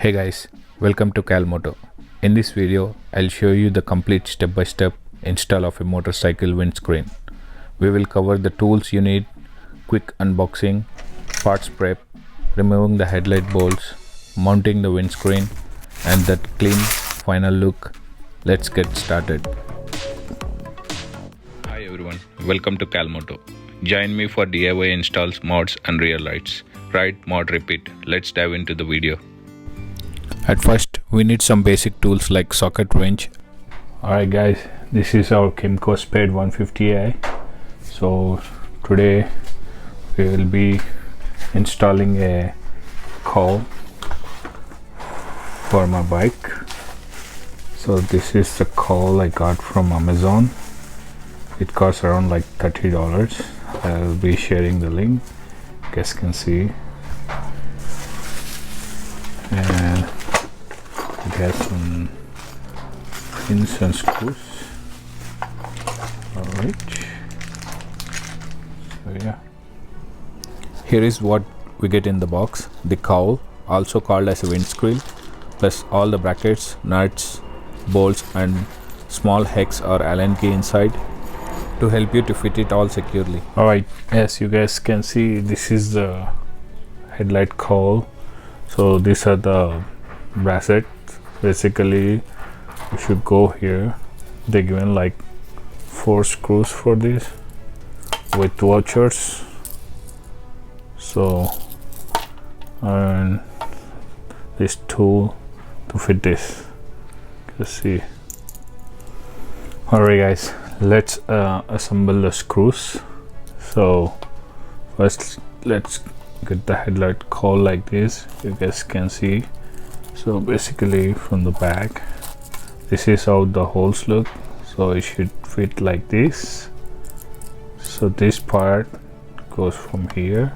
Hey guys, welcome to KAL Moto. In this video, I'll show you the complete step-by-step install of a motorcycle windscreen. We will cover the tools you need, quick unboxing, parts prep, removing the headlight bolts, mounting the windscreen, and that clean final look. Let's get started. Hi everyone, welcome to KAL Moto. Join me for DIY installs, mods and rear lights. Ride, mod, repeat. Let's dive into the video. At first, we need some basic tools like socket wrench. Alright guys, this is our Kymco Spade 150i. So today we will be installing a cowl for my bike. So this is the cowl I got from Amazon. It costs around like $30. I'll be sharing the link, you guys can see. And it has some pins and screws. Alright, so yeah, here is what we get in the box: the cowl, also called as a windscreen, plus all the brackets, nuts, bolts and small hex or Allen key inside to help you to fit it all securely. Alright, as you guys can see, this is the headlight cowl. So these are the brackets. Basically you should go here. They given like 4 screws for this with washers. So and this tool to fit this. Let's see. Alright guys, let's assemble the screws. So first let's get the headlight cowl like this, you guys can see. So basically from the back, this is how the holes look. So it should fit like this. So this part goes from here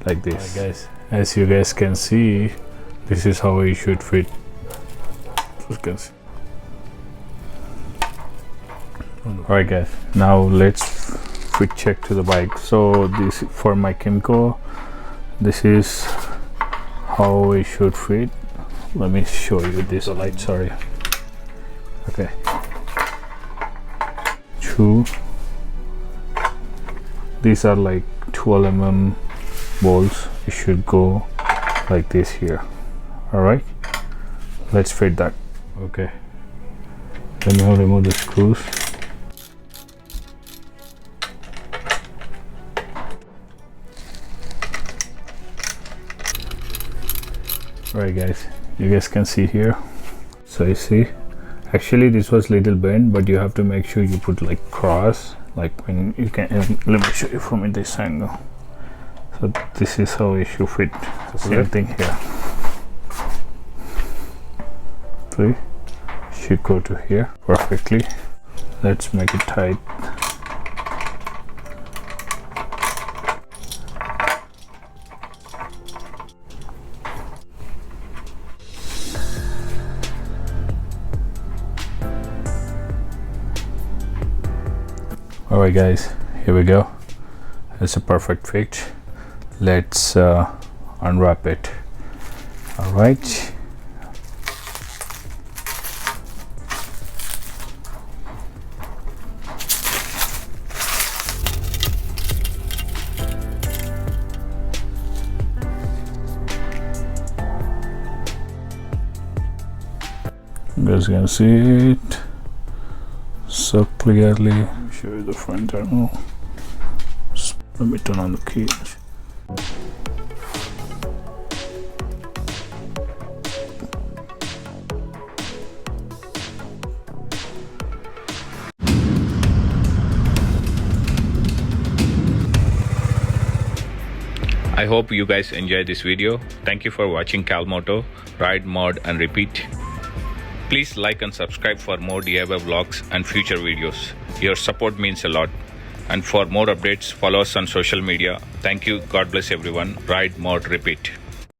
like this. Right, guys, as you guys can see, this is how it should fit. So you can see. Alright guys, now let's quick check to the bike. So this for my Kymco, this is how it should fit. Let me show you this light. Sorry. Okay, 2, these are like 12 mm bolts. It should go like this here. All right, let's fit that. Okay, let me remove the screws. Alright guys, you guys can see here. So you see, actually this was little bent, but you have to make sure you put like cross, like when you can. Let me show you from this angle. So this is how it should fit. The same thing here. See, should go to here perfectly. Let's make it tight. Alright guys, here we go. It's a perfect fit. Let's unwrap it. Alright. You guys can see it so clearly. Show you the front terminal. Let me turn on the key. I hope you guys enjoyed this video. Thank you for watching KAL Moto. Ride, mod and repeat. Please like and subscribe for more DIY vlogs and future videos. Your support means a lot. And for more updates, follow us on social media. Thank you. God bless everyone. Ride, mod, repeat.